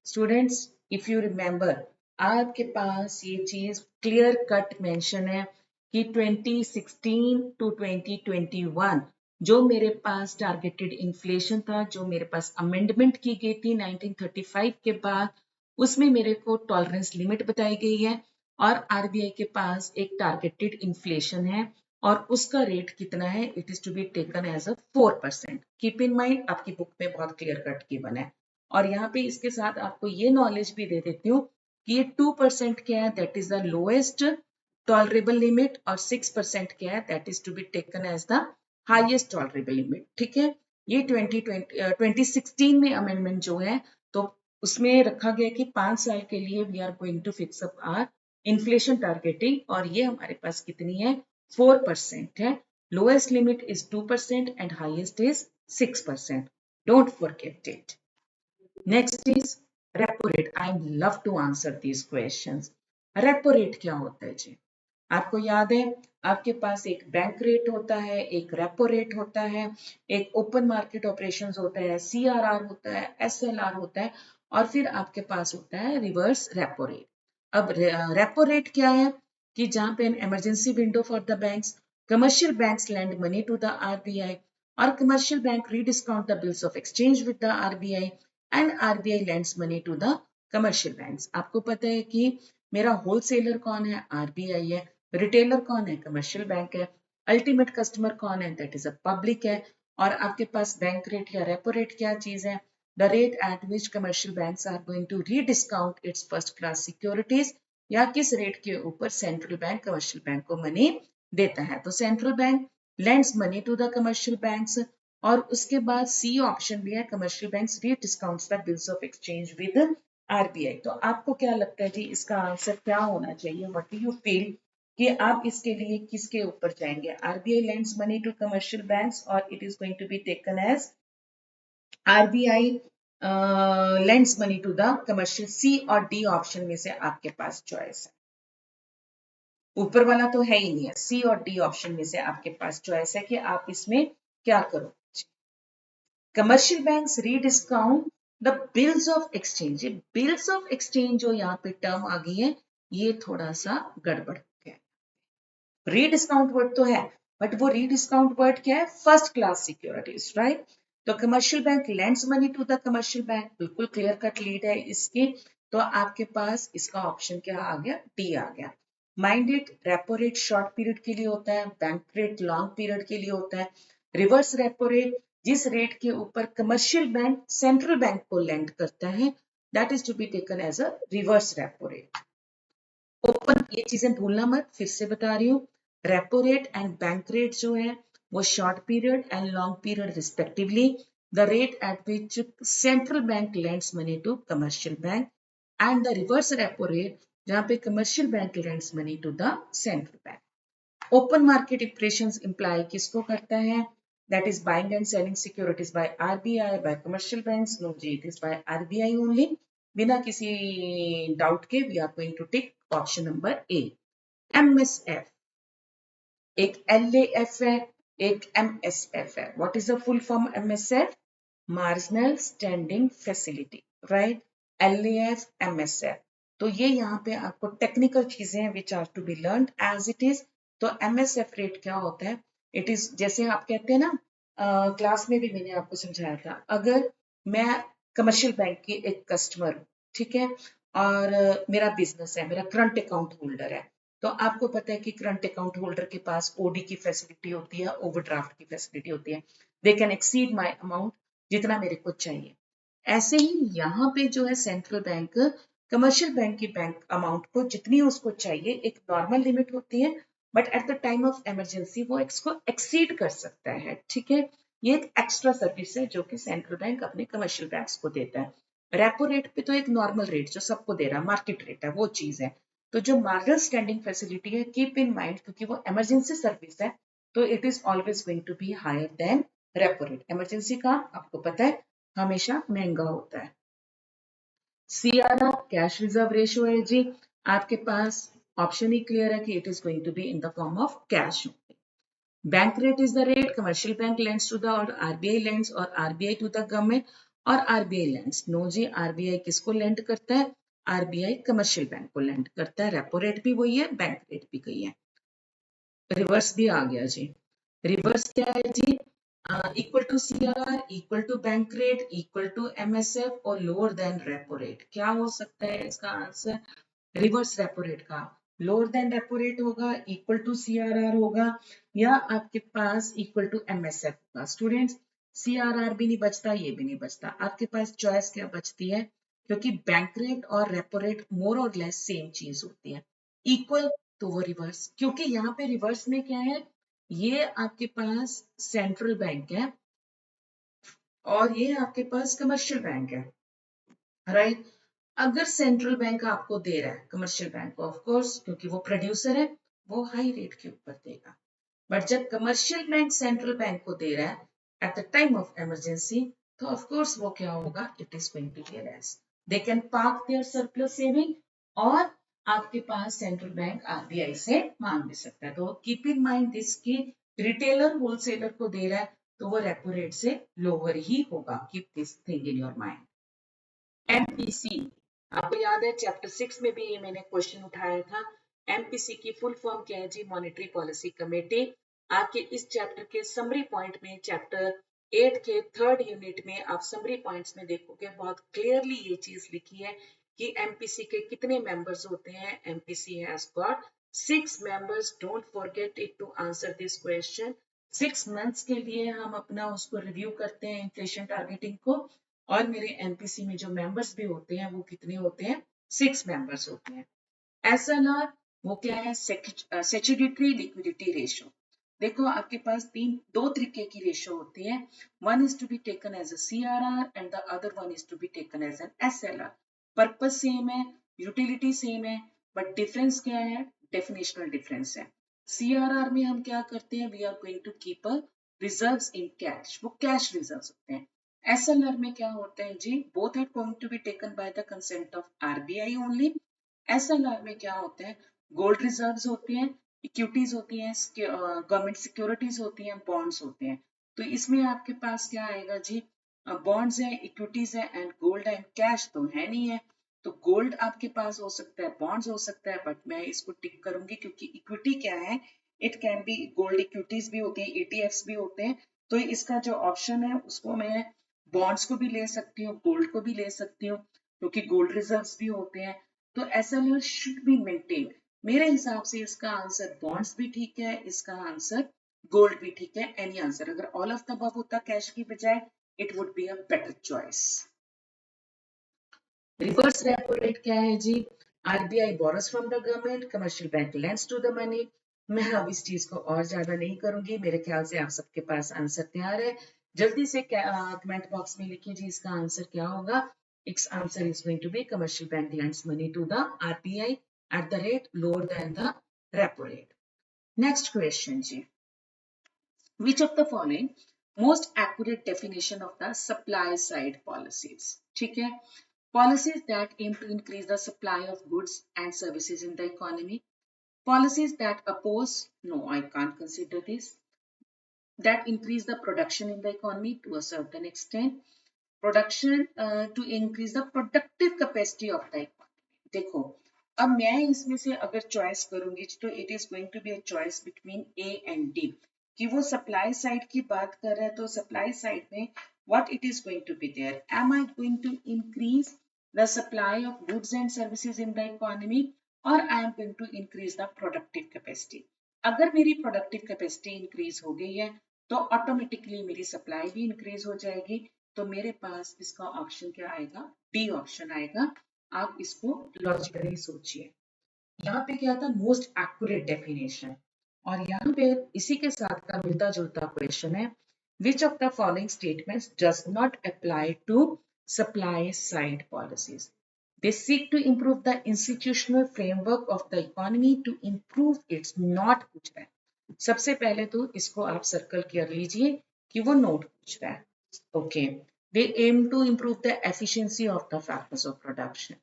Students, if you remember, आपके पास ये चीज क्लियर कट मेंशन है कि 2016 टू 2021 जो मेरे पास टारगेटेड इन्फ्लेशन था, जो मेरे पास अमेंडमेंट की गई थी 1935 के बाद, उसमें मेरे को टॉलरेंस लिमिट बताई गई है और आरबीआई के पास एक टारगेटेड इन्फ्लेशन है और उसका रेट कितना है, it is to be taken as a 4%। Keep in mind, आपकी बुक में बहुत क्लियर कट गिवन है। और यहाँ पे इसके साथ आपको ये नॉलेज भी दे देती हूँ कि ये 2% क्या है, that is the lowest tolerable limit, और 6% क्या है, that is to be taken as the highest tolerable limit. ठीक है, ये 2016 में अमेंडमेंट जो है तो उसमें रखा गया कि 5 साल के लिए we are going to fix up our inflation targeting, और ये हमारे पास कितनी है, 4% है। Lowest limit is 2% and highest is 6%. Don't forget it. Next is repo rate. I love to answer these questions. Repo rate क्या होता है जी? आपको याद है, आपके पास एक बैंक रेट होता है, एक रेपो रेट होता है, एक ओपन मार्केट ऑपरेशंस होता है, सीआरआर होता है, एसएलआर होता है, और फिर आपके पास होता है रिवर्स रेपो रेट। अब रेपो रेट क्या है कि जहां पे an emergency window for the banks, commercial banks lend money to the RBI, or commercial bank rediscount the bills of exchange with the RBI, and RBI lends money to the commercial banks. आपको पता है कि मेरा होलसेलर कौन है, आरबीआई है, रिटेलर कौन है, कमर्शियल बैंक है, अल्टीमेट कस्टमर कौन है, दैट इज अ पब्लिक है। और आपके पास बैंक रेट या रेपो रेट क्या चीज है, the rate at which commercial banks are going to rediscount its first class securities, या किस रेट के ऊपर सेंट्रल बैंक कमर्शियल बैंक को मनी देता है। तो central bank lends money to the commercial banks, और उसके बाद सी ऑप्शन भी है, commercial banks rediscounts the bills of exchange with RBI. तो आपको क्या लगता है जी, इसका आंसर क्या होना चाहिए, व्हाट डू यू फील कि आप इसके लिए किसके ऊपर जाएंगे, RBI lends money to commercial banks, और it is going to be taken as RBI lends money to the commercial, C और डी ऑप्शन में से आपके पास चॉइस है। ऊपर वाला तो है ही नहीं है, सी और डी ऑप्शन में से आपके पास चॉइस है कि आप इसमें क्या करो। Commercial banks rediscount the bills of exchange. Bills of exchange जो यहाँ पे टर्म आ गई है, ये थोड़ा सा गड़बड़ है। रीडिस्काउंट वर्ड तो है, बट वो रीडिस्काउंट वर्ड क्या है, फर्स्ट क्लास सिक्योरिटीज, राइट। तो commercial bank lends money to the commercial bank, बिल्कुल क्लियर कट लीड है इसकी। तो आपके पास इसका ऑप्शन क्या आ गया, डी आ गया। Mind it, repo rate short period के लिए होता है, बैंक रेट लॉन्ग पीरियड के लिए होता है। रिवर्स रेपो रेट जिस रेट के ऊपर कमर्शियल बैंक सेंट्रल बैंक को लेंड करता है, that is to be taken as a reverse repo rate. Open, ये चीजें भूलना मत, फिर से बता रही हूँ। Repo rate and bank rate जो है वो short period and long period respectively, the rate at which central bank lends money to commercial bank, and the reverse repo rate जहां पे commercial bank lends money to the central bank. Open market operations imply किसको करता है, that is buying and selling securities by RBI, by commercial banks, no ji, it is by RBI only. बिना किसी डाउट के we are going to tick option number A. MSF, एक एलएएफ है, एक एमएसएफ है। What is the full form MSF, marginal standing facility, right. LAF, MSF, तो ये यहाँ पे आपको टेक्निकल चीजें हैं which are to be learn as it is. तो एमएसएफ रेट क्या होता है, इट इज जैसे आप कहते हैं ना, क्लास में भी मैंने आपको समझाया था, अगर मैं कमर्शियल बैंक की एक कस्टमर हूँ, ठीक है, और मेरा बिजनेस है, मेरा करंट अकाउंट होल्डर है, तो आपको पता है कि करंट अकाउंट होल्डर के पास ओडी की फैसिलिटी होती है, ओवरड्राफ्ट की फैसिलिटी होती है, they can exceed my amount जितना मेरे को चाहिए। ऐसे ही यहाँ पे जो है सेंट्रल बैंक कमर्शियल बैंक की बैंक अमाउंट को जितनी उसको चाहिए, एक नॉर्मल लिमिट होती है, but at the time of emergency वो इसको एक्सीड कर सकता है, ठीक है। ये एक एक्स्ट्रा सर्विस है जो कि सेंट्रल बैंक अपने कमर्शियल बैंक्स को देता है। रेपो रेट पे तो एक नॉर्मल रेट जो सबको दे रहा है, मार्केट रेट है, वो चीज है। तो जो मार्जिनल स्टैंडिंग फैसिलिटी है, कीप इन माइंड, क्योंकि वो इमरजेंसी सर्विस है, तो it is always going to be higher than repo rate. Emergency का आपको पता है हमेशा महंगा होता है। सीआरआर कैश रिजर्व रेशियो है जी, आपके पास ऑप्शन ही क्लियर है कि it is going to be in the form of cash. Bank rate is the rate commercial bank lends to the, और आरबीआई लेंड्स, और आरबीआई टू द गवर्नमेंट, और RBI lends. No ji, RBI किसको लेंड करता है, आरबीआई कमर्शियल बैंक को लेंड करता है। रेपो रेट भी वही है, बैंक रेट भी वही है। रिवर्स भी आ गया जी। रिवर्स क्या है जी, equal to CRR, equal to bank rate, equal to MSF, और लोअर देन रेपो रेट। क्या हो सकता है इसका आंसर, रिवर्स रेपो रेट का लोअर देन रेपो रेट होगा, इक्वल टू सीआरआर होगा, या आपके पास इक्वल टू एमएसएफ होगा। स्टूडेंट्स, सीआरआर भी नहीं बचता, ये भी नहीं बचता, आपके पास चॉइस क्या बचती है, क्योंकि बैंक रेट और रेपो रेट मोर और लेस सेम चीज होती है। इक्वल, तो वो रिवर्स, क्योंकि यहाँ पे रिवर्स में क्या है, ये आपके पास सेंट्रल बैंक है और ये आपके पास कमर्शियल बैंक है, राइट। अगर सेंट्रल बैंक आपको दे रहा है कमर्शियल बैंक को, ऑफ कोर्स क्योंकि वो प्रोड्यूसर है, वो हाई रेट के ऊपर देगा। बट जब कमर्शियल बैंक सेंट्रल बैंक को दे रहा है at the time of emergency, तो ऑफ कोर्स वो क्या होगा, it is going to be less. They can park their surplus saving, और आपके पास सेंट्रल बैंक आरबीआई से मांग भी सकता है। तो कीप इन माइंड दिस की रिटेलर होलसेलर को दे रहा है तो वो रेपो रेट से लोअर ही होगा। Keep this thing in your mind. MPC, आपको याद है चैप्टर 6 में भी ये मैंने क्वेश्चन उठाया था। एमपीसी की फुल फॉर्म क्या है जी, मॉनेटरी पॉलिसी कमेटी। आपके इस चैप्टर के समरी पॉइंट में, चैप्टर 8 के थर्ड यूनिट में आप समरी पॉइंट्स में देखोगे बहुत क्लियरली ये चीज लिखी है कि एमपीसी के कितने मेंबर्स होते हैं। MPC has got 6 members. Don't forget it to answer this question. 6 months के लिए हम अपना उसको रिव्यू करते हैं, इन्फ्लेशन टारगेटिंग को, और मेरे एमपीसी में जो मेंबर्स भी होते हैं वो कितने होते हैं, 6 मेंबर्स होते हैं। एसएलआर वो क्या है, स्टैट्यूटरी लिक्विडिटी रेशियो। देखो आपके पास दो तरीके की रेशियो होती है, one is to be taken as a CRR and the other one is to be taken as an SLR. Purpose same है, यूटिलिटी सेम है, बट डिफरेंस क्या है, डेफिनेशनल डिफरेंस है। सीआरआर में हम क्या करते हैं, we are going to keep a reserves in cash, वो कैश रिजर्व्स होते हैं। एसएलआर में क्या होता है जी, both are going to be taken by the consent of RBI only. SLR में क्या होता है, गोल्ड रिजर्व्स होते हैं, इक्विटीज होती हैं, गवर्नमेंट सिक्योरिटीज होती हैं, बॉन्ड्स होते हैं। तो इसमें आपके पास क्या आएगा जी, बॉन्ड्स है, इक्विटीज है एंड गोल्ड है, कैश तो है नहीं है। तो गोल्ड आपके पास हो सकता है, बॉन्ड्स हो सकता है, बट मैं इसको टिक करूंगी क्योंकि इक्विटी क्या है, it can be gold equities भी होती है, ईटीएफ्स भी होते हैं। तो इसका जो ऑप्शन है उसको मैं बॉन्ड्स को भी ले सकती हूँ, गोल्ड को भी ले सकती हूँ, क्योंकि गोल्ड रिजर्व्स भी होते हैं। तो एसएलआर शुड बी मेंटेन। मेरे हिसाब से इसका आंसर बॉन्ड्स भी ठीक है, इसका आंसर गोल्ड भी ठीक है। एनी आंसर, अगर ऑल ऑफ द अबव होता कैश की बजाय, it would be a better choice. Reverse repo rate क्या है जी, RBI borrows from the government, commercial bank lends to the money. मैं अब इस चीज को और ज्यादा नहीं करूंगी, मेरे ख्याल से आप सबके पास आंसर तैयार है। जल्दी से कमेंट बॉक्स में लिखिए जी इसका आंसर क्या होगा। its answer is going to be commercial bank lends money to the RBI at the rate lower than the repo rate. Next question ji, which of the following most accurate definition of the supply side policies? ठीक है, policies that aim to increase the supply of goods and services in the economy, policies that oppose, no I can't consider this, that increase the production in the economy to a certain extent, production to increase the productive capacity of the economy. देखो, अब मैं इसमें से अगर चॉइस करूंगी तो it is going to be a choice between A and D, कि वो सप्लाई साइड की बात कर रहा है तो सप्लाई साइड में what it is going to be there, am I going to increase the supply of goods and services in the economy और I am going to increase the productive capacity. अगर मेरी प्रोडक्टिव कैपेसिटी इंक्रीज हो गई है तो ऑटोमेटिकली मेरी सप्लाई भी इंक्रीज हो जाएगी। तो मेरे पास इसका ऑप्शन क्या आएगा, डी ऑप्शन आएगा। आप इसको लॉजिकली सोचिए। यहाँ पे क्या था, मोस्ट एक्यूरेट डेफिनेशन, और यहाँ पे इसी के साथ का मिलता जुलता क्वेश्चन है, which of the following statements does not apply to supply side policies. They seek to improve the institutional framework of the economy to improve its not पूछ रहा है। सबसे पहले तो इसको आप सर्कल कर लीजिए कि वो नोट पूछ रहा है। Okay, they aim to improve the efficiency of the factors of production,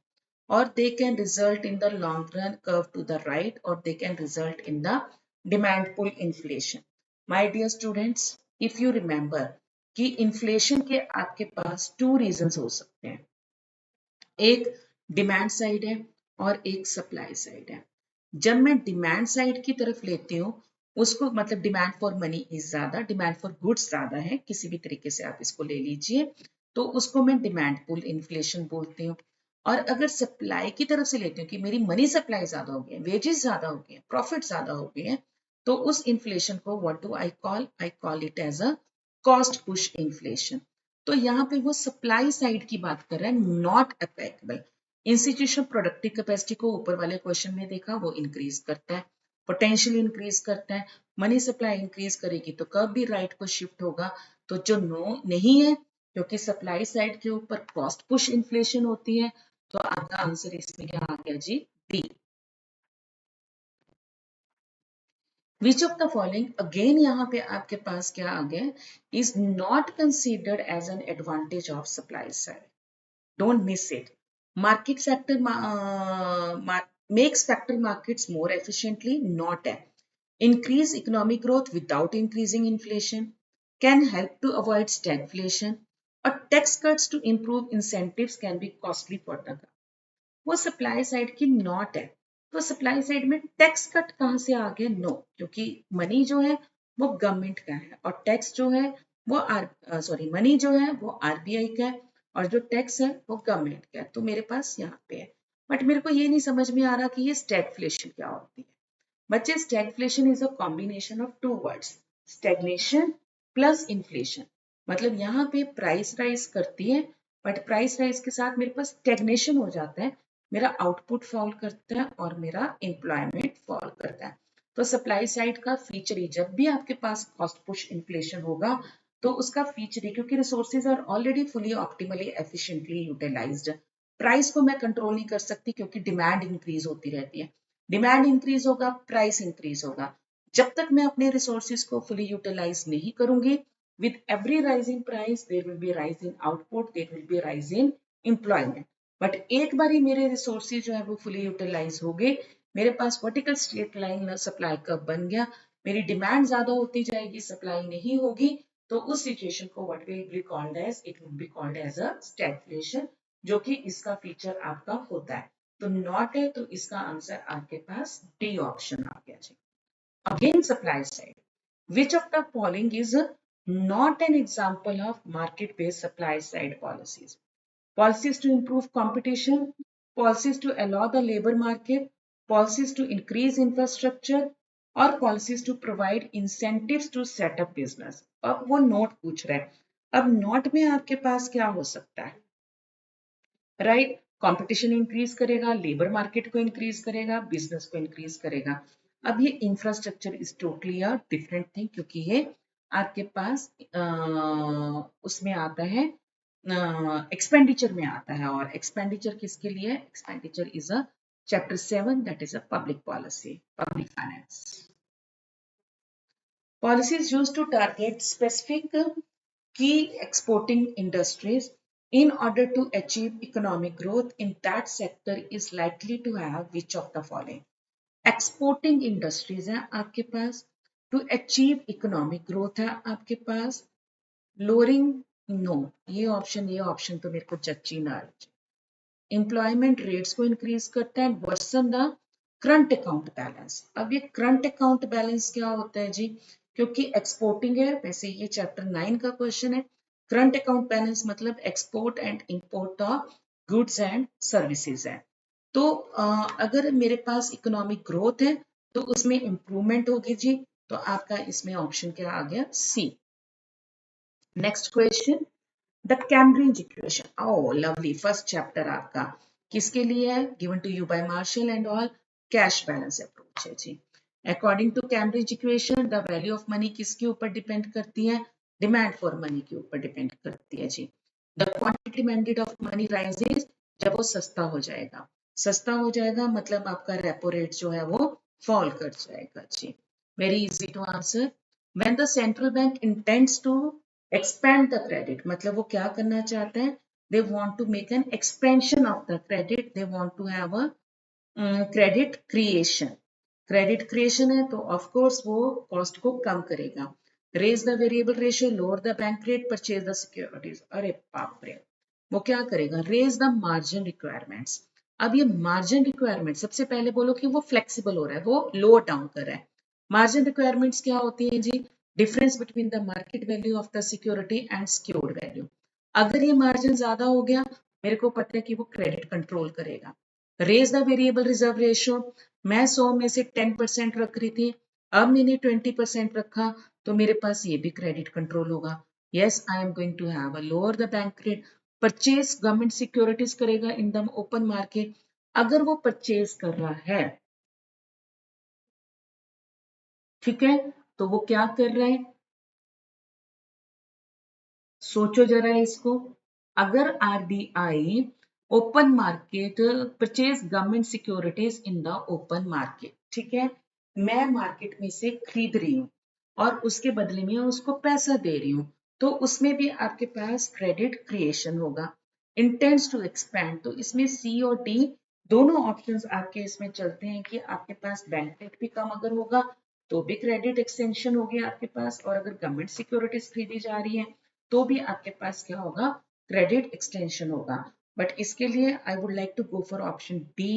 or they can result in the long run curve to the right, or they can result in the demand pull inflation. My dear students, if you remember कि inflation के आपके पास two reasons हो सकते हैं, एक डिमांड साइड है और एक सप्लाई साइड है। जब मैं डिमांड साइड की तरफ लेती हूँ उसको, मतलब डिमांड फॉर मनी इज ज्यादा, डिमांड फॉर गुड्स ज्यादा है, किसी भी तरीके से आप इसको ले लीजिए, तो उसको मैं डिमांड पुल इन्फ्लेशन बोलती हूँ। और अगर सप्लाई की तरफ से लेती हूँ कि मेरी मनी सप्लाई ज्यादा हो गई है, वेजेस ज्यादा हो गए हैं, प्रॉफिट ज्यादा हो गए हैं, तो उस इन्फ्लेशन को what do I call it as a cost push inflation. तो यहाँ पे वो सप्लाई साइड की बात कर रहा है, नॉट अफेक्टेबल। इंस्टीट्यूशन प्रोडक्टिव कैपेसिटी को ऊपर वाले क्वेश्चन में देखा, वो इंक्रीज करता है, पोटेंशियल इंक्रीज करता है, मनी सप्लाई इंक्रीज करेगी तो कब भी राइट को शिफ्ट होगा। तो जो नो नहीं है, क्योंकि सप्लाई साइड के ऊपर कॉस्ट पुश इन्फ्लेशन होती है, तो आपका आंसर इसमें क्या आ गया जी, D. Which of the following, again यहाँ पे आपके पास क्या आ गया, is not considered as an advantage of supply side. Don't miss it. Market factor makes factor markets more efficiently, not a. Increase economic growth without increasing inflation. Can help to avoid stagflation. Or tax cuts to improve incentives can be costly for the government. वो सप्लाई साइड की नॉट है। तो सप्लाई साइड में टैक्स कट कहाँ से आ गया, नो, क्योंकि मनी जो है वो गवर्नमेंट का है और टैक्स जो है वो मनी जो है वो आरबीआई का है और जो टैक्स है वो गवर्नमेंट का है। तो मेरे पास यहाँ पे है, बट मेरे को ये नहीं समझ में आ रहा कि ये स्टैगफ्लेशन क्या होती है। बच्चे, stagflation is a combination of two words, stagnation plus inflation. मतलब यहाँ पे प्राइस राइज करती है, बट प्राइस राइज के साथ मेरे पास स्टैग्नेशन हो जाता है, मेरा आउटपुट फॉल करता है और मेरा एम्प्लॉयमेंट फॉल करता है। तो सप्लाई साइड का फीचर ही, जब भी आपके पास कॉस्ट पुश इन्फ्लेशन होगा तो उसका फीचर ही, क्योंकि resources are already fully optimally efficiently utilized, price को मैं कंट्रोल नहीं कर सकती क्योंकि डिमांड इंक्रीज होती रहती है, डिमांड इंक्रीज होगा, प्राइस इंक्रीज होगा। जब तक मैं अपने रिसोर्सेज को फुली यूटिलाइज नहीं करूंगी, with every rising price there will be rise in output, there will be rise in employment. But एक बारी मेरे रिसोर्सेज जो है वो फुली यूटिलाइज हो गए, मेरे पास vertical straight line supply curve बन गया, मेरी डिमांड ज्यादा होती जाएगी, सप्लाई नहीं होगी, तो उस सिचुएशन को what will be called as, it will be called as a stagflation, जो कि इसका फीचर आपका होता है। तो नॉट है, तो इसका आंसर आपके पास डी ऑप्शन आ गया जी। Again supply side, which of the following is not an example of market based supply side policies? Policies to improve competition, policies to allow the labor market, policies to increase infrastructure, or policies to provide incentives to set up business. अब वो नोट पूछ रहा है, अब नोट में आपके पास क्या हो सकता है, राइट? कंपटीशन इंक्रीज करेगा, लेबर मार्केट को इंक्रीज करेगा, बिजनेस को इंक्रीज करेगा। अब ये infrastructure is totally a different thing, क्योंकि ये आपके पास उसमें आता है, एक्सपेंडिचर में आता है, और एक्सपेंडिचर किसके लिए? Expenditure is a chapter 7, that is a public policy, public finance. Policies used to target specific key exporting industries in order to achieve economic growth in that sector is likely to have which of the following? Exporting industries है आपके पास, to achieve economic growth है आपके पास, lowering, no, ये ऑप्शन तो मेरे को जच्ची ना रही। एम्प्लॉयमेंट रेट्स को इंक्रीज करता है, versus the current account balance. अब ये करंट अकाउंट बैलेंस क्या होता है जी? क्योंकि एक्सपोर्टिंग है, वैसे ये चैप्टर 9 का क्वेश्चन है। करंट अकाउंट बैलेंस मतलब export and import of goods and services है। तो अगर मेरे पास इकोनॉमिक ग्रोथ है तो उसमें इंप्रूवमेंट होगी जी, तो आपका इसमें ऑप्शन क्या आ गया? C. Next question, the Cambridge equation, oh lovely, first chapter आपका किसके लिए है? Given to you by Marshall and all, cash balance approach है जी। According to Cambridge equation, the value of money किसके ऊपर डिपेंड करती है? डिमांड फॉर मनी के ऊपर डिपेंड करती है जी। The quantity demanded of money rises, जब वो सस्ता हो जाएगा, सस्ता हो जाएगा मतलब आपका रेपो रेट जो है वो फॉल कर जाएगा जी। Very easy to answer. When the central bank intends to expand the credit, मतलब वो क्या करना चाहते हैं? They want to make an expansion of the credit, they want to have a credit creation. Credit creation है तो ऑफ कोर्स वो कॉस्ट को कम करेगा। Raise the variable ratio, lower the bank rate, purchase the securities, अरे बाप रे, वो क्या करेगा? Raise the margin requirements. अब ये मार्जिन रिक्वायरमेंट, सबसे पहले बोलो कि वो फ्लेक्सिबल हो रहा है, वो लोअर डाउन कर रहा है। मार्जिन रिक्वायरमेंट्स क्या होती है जी? Difference between the market value of the security and secured value. अगर ये मार्जिन ज्यादा हो गया, मेरे को पता है कि वो क्रेडिट कंट्रोल करेगा। Raise the variable reserve ratio, मैं 100 में से 10% रख रही थी, अब मैंने 20% रखा, तो मेरे पास ये भी क्रेडिट कंट्रोल होगा। Yes, I am going to have a lower the bank rate. Purchase government securities करेगा इन द ओपन मार्केट, अगर वो परचेज कर रहा है, ठीक है, तो वो क्या कर रहा है? सोचो जरा इसको। अगर RBI open market purchase government securities in the open market, ठीक है, मैं मार्केट में से खरीद रही हूँ और उसके बदले में उसको पैसा दे रही हूँ, तो उसमें भी आपके पास क्रेडिट क्रिएशन होगा। इंटेंड्स टू एक्सपैंड, तो इसमें सी और डी दोनों ऑप्शंस आपके इसमें चलते हैं कि आपके पास बैंक रेट भी कम अगर होगा तो भी क्रेडिट एक्सटेंशन होगी आपके पास, और अगर गवर्नमेंट सिक्योरिटीज खरीदी जा रही है तो भी आपके पास क्या होगा? क्रेडिट एक्सटेंशन होगा। बट इसके लिए I would like to go for option B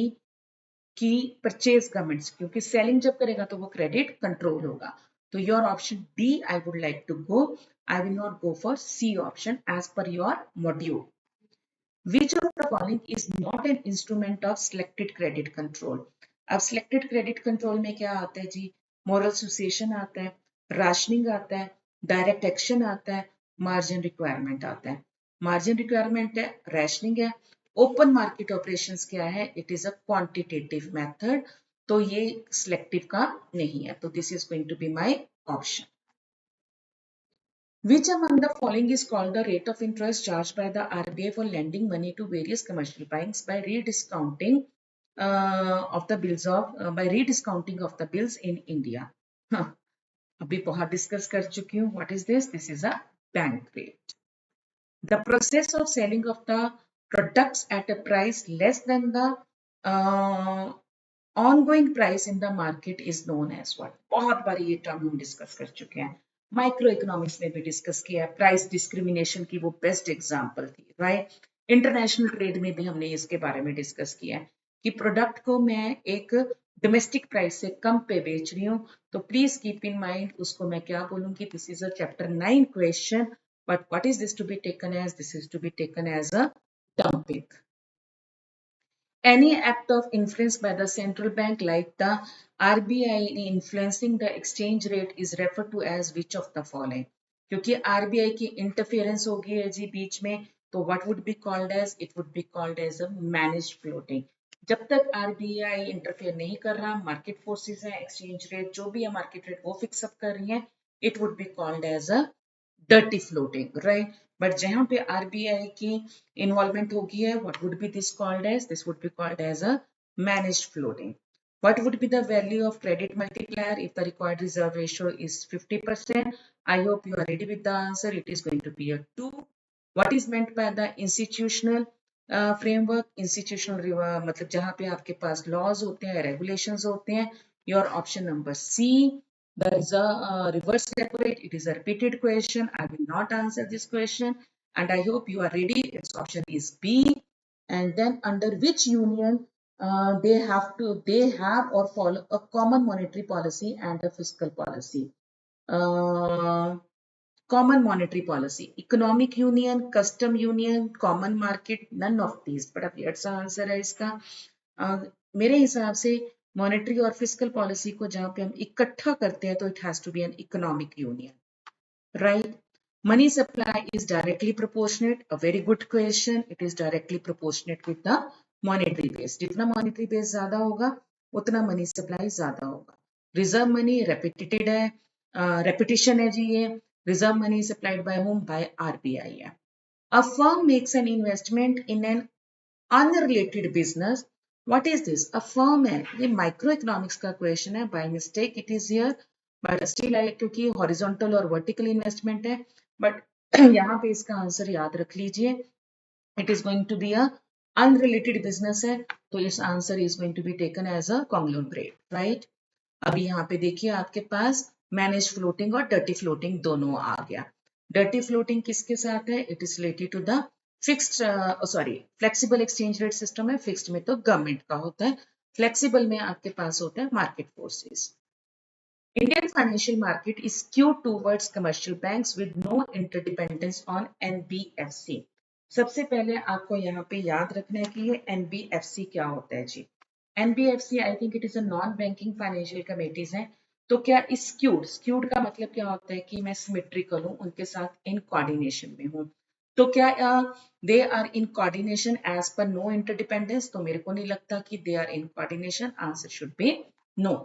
की परचेज गवर्नमेंट्स, क्योंकि सेलिंग जब करेगा तो वो क्रेडिट कंट्रोल होगा। तो your option B I would like to go, I will not go for C option as per your module. Which of the following is not an instrument of selected credit control? अब selected credit control में क्या आता है जी? Moral suasion आता है, rationing आता है, direct action आता है, margin requirement आता है। Margin requirement है, rationing है, open market operations क्या है? It is a quantitative method, तो ये selective का नहीं है, तो this is going to be my option. Which among the following is called the rate of interest charged by the RBI for lending money to various commercial banks by rediscounting of the bills of by rediscounting of the bills in India? हाँ, अभी बहुत डिस्कस कर चुकी हूँ. What is this? This is a bank rate. The process of selling of the products at a price less than the uh, ongoing price in the market is known as what. बहुत बार ये टर्म हम डिस्कस कर चुके हैं, माइक्रो इकोनॉमिक्स में भी डिस्कस किया है। प्राइस डिस्क्रिमिनेशन की वो बेस्ट एग्जांपल थी, राइट। इंटरनेशनल ट्रेड में भी हमने इसके बारे में डिस्कस किया है कि प्रोडक्ट को मैं एक डोमेस्टिक प्राइस से कम पे बेच रही हूँ, तो प्लीज कीप इन माइंड उसको मैं क्या बोलूंगी, this is a chapter 9 question, but what is this to be taken as, this is to be taken as a dumping. Any act of influence by the central bank like the RBI in influencing the exchange rate is referred to as which of the following? क्योंकि RBI की interference होगी है जी बीच में, तो what would be called as? It would be called as a managed floating. जब तक RBI इंटरफेयर नहीं कर रहा, मार्केट फोर्सेस है, एक्सचेंज रेट जो भी है मार्केट रेट वो फिक्स अप कर रही है, it would be called as a dirty floating, right? But जहां पे आरबीआई की इन्वॉल्वमेंट होगी है, what would be this called as? This would be called as a managed floating. What would be the value of credit multiplier if the required reserve ratio is 50%? I hope you are ready with the answer. It is going to be a 2. What is meant by the institutional framework? Institutional मतलब जहां पे आपके पास laws होते हैं, regulations होते हैं. Your option number C. There is a reverse repo rate. It is a repeated question. I will not answer this question, and I hope you are ready. Its option is B. And then under which union they have or follow a common monetary policy and a fiscal policy. Common monetary policy, economic union, custom union, common market, none of these. But अब ये सा आंसर है इसका। मेरे हिसाब से मॉनेटरी और फिस्कल पॉलिसी को जहां पे हम इकट्ठा करते हैं तो it has to be an economic union, right. Money supply is directly proportionate, a very good question. It is directly proportionate with the monetary base. जितना मॉनेटरी बेस ज्यादा होगा उतना मनी सप्लाई ज्यादा होगा। रिजर्व मनी रेपिटेटेड है, रेपिटेशन है जी ये। Reserve money supplied by home, by RBI है। A firm makes an investment in an unrelated business. What is this? A firm है, ये माइक्रो इकोनॉमिक्स का क्वेश्चन है, by mistake it is here, but still I, क्योंकि हॉरिजॉन्टल और वर्टिकल इन्वेस्टमेंट है, बट यहाँ पे इसका आंसर याद रख लीजिए, it is going to be a unrelated business है, तो इस answer is going to be taken as a conglomerate, right. अभी यहाँ पे देखिए आपके पास मैनेज फ्लोटिंग और डर्टी फ्लोटिंग दोनों आ गया। डर्टी फ्लोटिंग किसके साथ है? It is related to the fixed, sorry flexible exchange rate system है। फिक्स्ड में तो गवर्नमेंट का होता है, फ्लेक्सिबल में आपके पास होता है market forces. Indian financial market is skewed towards commercial banks with no interdependence on NBFC. सबसे पहले आपको यहाँ पे याद रखना है कि ये NBFC क्या होता है जी। NBFC I think it is a non banking financial committees है। तो क्या स्क्यूड, स्क्यूड का मतलब क्या होता है कि मैं सिमेट्रिकल हूँ, उनके साथ इन कोऑर्डिनेशन में हूँ। तो क्या they are in coordination as per no interdependence? तो मेरे को नहीं लगता कि they are in coordination, answer should be no.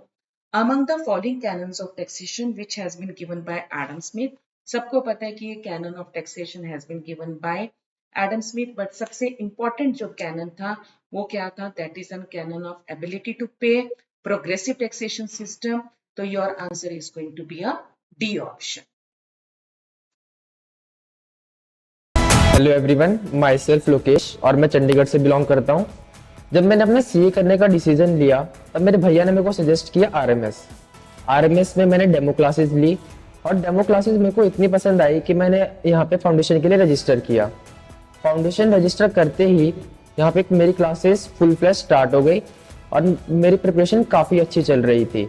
Among the following canons of taxation which has been given by Adam Smith, सबको पता है कि ये canon of taxation has been given by Adam Smith, but सबसे important जो canon था वो क्या था? That is a canon of ability to pay, progressive taxation system. तो your answer is going to be a D option. Hello everyone, my self Lokesh और मैं चंडीगढ़ से बिलोंग करता हूँ। जब मैंने अपना सीए करने का डिसीजन लिया तब मेरे भैया ने मेरे को सजेस्ट किया आरएमएस में मैंने डेमो क्लासेस ली और डेमो क्लासेस मेरे को इतनी पसंद आई कि मैंने यहाँ पे फाउंडेशन के लिए रजिस्टर किया। फाउंडेशन रजिस्टर करते ही यहाँ पे मेरी क्लासेस फुल फ्लैश स्टार्ट हो गई और मेरी प्रिपरेशन काफ़ी अच्छी चल रही थी,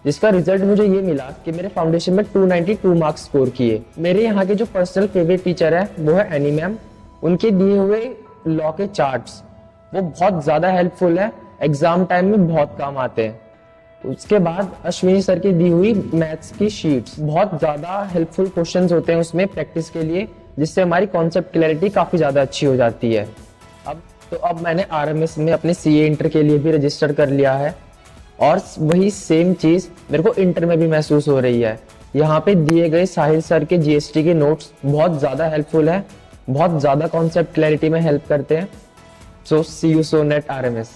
जिसका रिजल्ट मुझे ये मिला कि मेरे फाउंडेशन में 292 मार्क्स स्कोर किए। मेरे यहाँ के जो पर्सनल फेवरेट टीचर है वो है एनी मैम। उनके दिए हुए लॉ के चार्ट्स वो बहुत ज़्यादा हेल्पफुल है, एग्जाम टाइम में बहुत काम आते हैं। उसके बाद अश्विनी सर की दी हुई मैथ्स की शीट्स बहुत ज़्यादा हेल्पफुल क्वेश्चंस होते हैं उसमें प्रैक्टिस के लिए, जिससे हमारी कॉन्सेप्ट क्लैरिटी काफ़ी ज़्यादा अच्छी हो जाती है। अब मैंने आरएमएस में अपने सीए इंटर के लिए भी रजिस्टर कर लिया है और वही सेम चीज़ मेरे को इंटर में भी महसूस हो रही है। यहाँ पे दिए गए साहिल सर के जीएसटी के नोट्स बहुत ज़्यादा हेल्पफुल है, बहुत ज़्यादा कॉन्सेप्ट क्लैरिटी में हेल्प करते हैं। सो सी यू सोन एट आरएमएस।